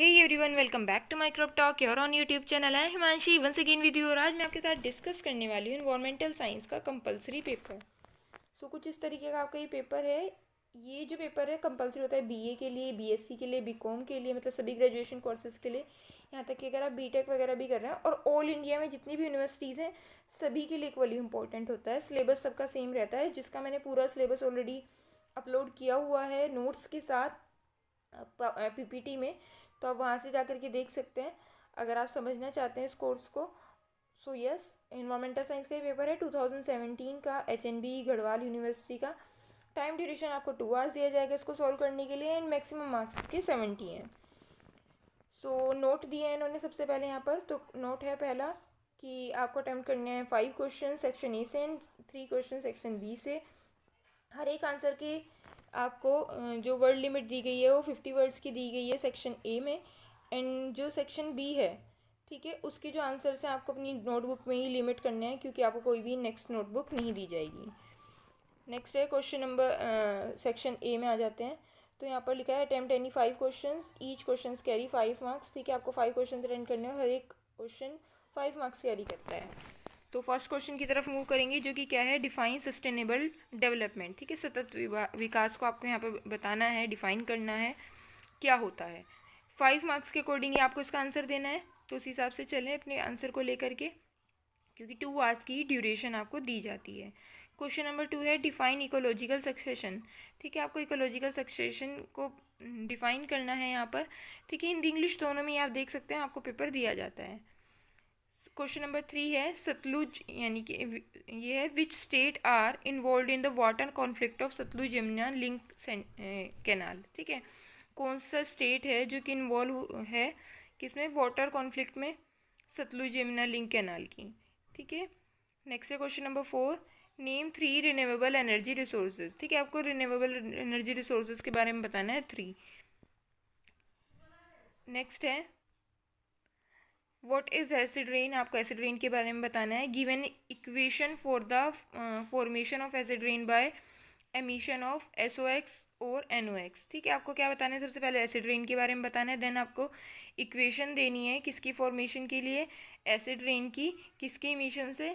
Hey everyone, welcome back to my Crop Talk here on YouTube channel. I am Himanshi once again with you और आज मैं आपके साथ discuss करने वाली हूँ इन्वायरमेंटल साइंस का कंपलसरी पेपर। कुछ इस तरीके का आपका ये पेपर है। ये जो पेपर है कंपलसरी होता है बीए के लिए, बीएससी के लिए, बीकॉम के लिए, मतलब सभी ग्रेजुएशन कोर्सेज के लिए। यहाँ तक कि अगर आप बीटेक वगैरह भी कर रहे हैं और ऑल इंडिया में जितनी भी यूनिवर्सिटीज़ हैं सभी के लिए इक्वली इंपॉर्टेंट होता है। सिलेबस सबका सेम रहता है, जिसका मैंने पूरा सिलेबस ऑलरेडी अपलोड किया हुआ है नोट्स के साथ पीपीटी में, तो आप वहाँ से जा कर के देख सकते हैं अगर आप समझना चाहते हैं इस कोर्स को। सो यस, इन्वायरमेंटल साइंस का ही पेपर है 2017 का, एचएनबी गढ़वाल यूनिवर्सिटी का। टाइम ड्यूरेशन आपको 2 आवर्स दिया जाएगा इसको सॉल्व करने के लिए एंड मैक्सिमम मार्क्स इसके 70 हैं। नोट दिए हैं इन्होंने सबसे पहले यहाँ पर। तो नोट है पहला कि आपको अटेम्प्ट करने हैं 5 क्वेश्चन सेक्शन ए से एंड 3 क्वेश्चन सेक्शन बी से। हर एक आंसर के आपको जो वर्ड लिमिट दी गई है वो 50 वर्ड्स की दी गई है सेक्शन ए में, एंड जो सेक्शन बी है, ठीक है, उसके जो आंसर्स हैं आपको अपनी नोटबुक में ही लिमिट करने हैं, क्योंकि आपको कोई भी नेक्स्ट नोटबुक नहीं दी जाएगी। नेक्स्ट है क्वेश्चन नंबर सेक्शन ए में आ जाते हैं। तो यहाँ पर लिखा है attempt any 5 question, each question carry 5 marks. ठीक है, आपको 5 क्वेश्चन अटेम्प्ट करने हैं, हर एक क्वेश्चन 5 मार्क्स कैरी करता है। तो फर्स्ट क्वेश्चन की तरफ मूव करेंगे, जो कि क्या है, डिफाइन सस्टेनेबल डेवलपमेंट। ठीक है, सतत विकास को आपको यहाँ पर बताना है, डिफाइन करना है क्या होता है। 5 मार्क्स के अकॉर्डिंग ही आपको इसका आंसर देना है, तो उस हिसाब से चलें अपने आंसर को लेकर के, क्योंकि 2 आवर्स की ड्यूरेशन आपको दी जाती है। क्वेश्चन नंबर 2 है डिफाइन इकोलॉजिकल सक्सेशन। ठीक है, आपको इकोलॉजिकल सक्सेशन को डिफाइन करना है यहाँ पर। ठीक है, हिंदी इंग्लिश दोनों में आप देख सकते हैं, आपको पेपर दिया जाता है। क्वेश्चन नंबर 3 है सतलुज, यानी कि ये है which state are involved in the water conflict of Sutlej Yamuna link canal. ठीक है, कौन सा स्टेट है जो कि इन्वॉल्व है किसमें, वाटर कॉन्फ्लिक्ट में, सतलुज यमुना लिंक कैनाल की। ठीक है, नेक्स्ट है question number 4, name 3 renewable energy resources. ठीक है, आपको रिन्यूएबल एनर्जी रिसोर्सेज के बारे में बताना है 3। नेक्स्ट है व्हाट इज़ एसिड रेन, आपको एसिड रेन के बारे में बताना है। Given equation for the formation of acid rain by emission of SOx और NOx। ठीक है, आपको क्या बताना है, सबसे पहले एसिड रेन के बारे में बताना है, देन आपको इक्वेशन देनी है किसकी फॉर्मेशन के लिए, एसिड रेन की, किसके इमिशन से,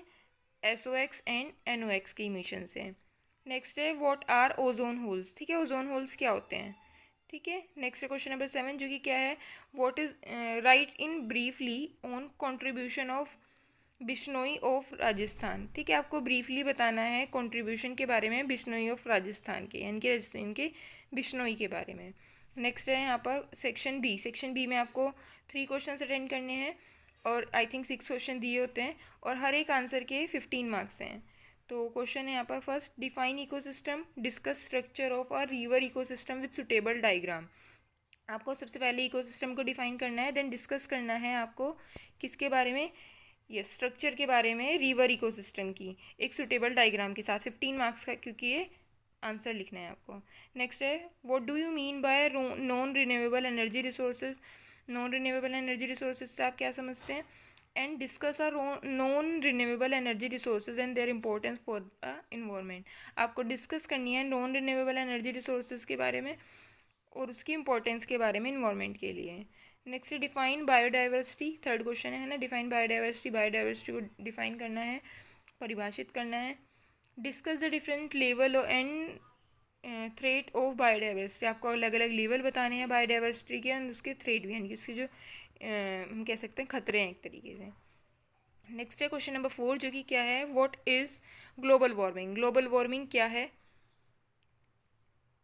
SOx एंड NOx के इमिशन से। नेक्स्ट है व्हाट आर ओजोन होल्स। ठीक है, ओजोन होल्स क्या होते हैं। ठीक है, नेक्स्ट क्वेश्चन नंबर 7, जो कि क्या है, what is right in briefly on contribution of Bishnoi of Rajasthan. ठीक है, आपको ब्रीफली बताना है कंट्रीब्यूशन के बारे में बिश्नोई ऑफ राजस्थान के, यानी कि राजस्थान के बिश्नोई के बारे में। नेक्स्ट है यहाँ पर सेक्शन बी। सेक्शन बी में आपको 3 क्वेश्चन अटेंड करने हैं और आई थिंक 6 क्वेश्चन दिए होते हैं और हर एक आंसर के 15 मार्क्स हैं। तो क्वेश्चन है यहाँ पर first, define ecosystem, discuss structure of a river ecosystem with suitable diagram. आपको सबसे पहले इकोसिस्टम को डिफाइन करना है, देन डिस्कस करना है आपको किसके बारे में, ये स्ट्रक्चर के बारे में, रिवर इकोसिस्टम की, एक सुटेबल डायग्राम के साथ 15 मार्क्स का, क्योंकि ये आंसर लिखना है आपको। नेक्स्ट है what do you mean by non renewable energy resources. Non renewable energy resources से आप क्या समझते हैं, and discuss are non renewable energy resources and their importance for the environment. आपको डिस्कस करनी है नॉन रिन्यूएबल एनर्जी रिसोर्सेज के बारे में और उसकी इंपॉर्टेंस के बारे में इन्वायरमेंट के लिए। Next define biodiversity, third question है ना, डिफाइन बायोडाइवर्सिटी। बायोडाइवर्सिटी को डिफाइन करना है, परिभाषित करना है। Discuss the different level and threat of biodiversity, आपको अलग अलग लेवल बताने हैं बायोडाइवर्सिटी के एंड उसके थ्रेट भी, यानी कि उसके जो हम कह सकते हैं खतरे हैं एक तरीके से। नेक्स्ट है क्वेश्चन नंबर 4, जो कि क्या है, what is global warming. Global warming क्या है,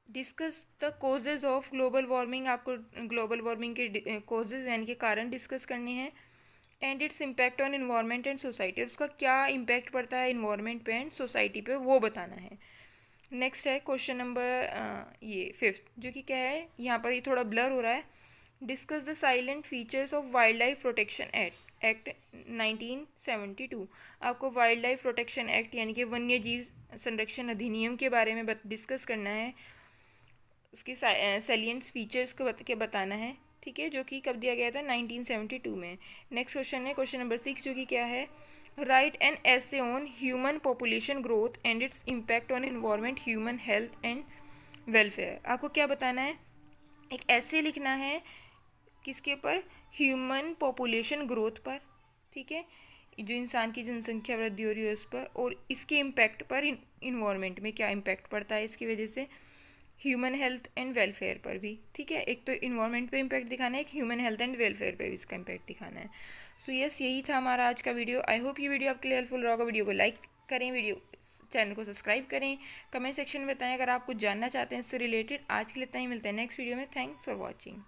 discuss the causes of global warming. आपको ग्लोबल वार्मिंग के कोजेज यानी कि कारण डिस्कस करने हैं, and its impact on environment and society, उसका क्या इम्पैक्ट पड़ता है इन्वायरमेंट पे एंड सोसाइटी पे, वो बताना है। नेक्स्ट है क्वेश्चन नंबर ये 5, जो कि क्या है, यहाँ पर ये थोड़ा ब्लर हो रहा है। Discuss the salient features of wild life protection act 1972। आपको वाइल्ड लाइफ प्रोटेक्शन एक्ट यानी कि वन्य जीव संरक्षण अधिनियम के बारे में डिस्कस करना है, उसकी सैलिएंट फीचर्स को बताना है। ठीक है, जो कि कब दिया गया था, 1972 में। नेक्स्ट क्वेश्चन है क्वेश्चन नंबर 6, जो कि क्या है, right an essay on human population growth and its impact on environment, human health and welfare. आपको क्या बताना है, एक ऐसे लिखना है किसके ऊपर, ह्यूमन पॉपुलेशन ग्रोथ पर, ठीक है, जो इंसान की जनसंख्या वृद्धि हो रही है उस पर, और इसके इम्पैक्ट पर इन्वायरमेंट में क्या इम्पैक्ट पड़ता है इसकी वजह से, ह्यूमन हेल्थ एंड वेलफेयर पर भी, ठीक है। एक तो इन्वायरमेंट पे इम्पैक्ट दिखाना है, एक ह्यूमन हेल्थ एंड वेलफेयर पे भी इसका इम्पैक्ट दिखाना है। सो यस, यही था हमारा आज का वीडियो। आई होप ये वीडियो आपके लिए हेल्पफुल रहा होगा। वीडियो को लाइक करें, वीडियो चैनल को सब्सक्राइब करें, कमेंट सेक्शन में बताएं अगर आप कुछ जानना चाहते हैं इससे रिलेटेड। आज के लिए इतना ही, मिलते हैं नेक्स्ट वीडियो में। Thanks for watching.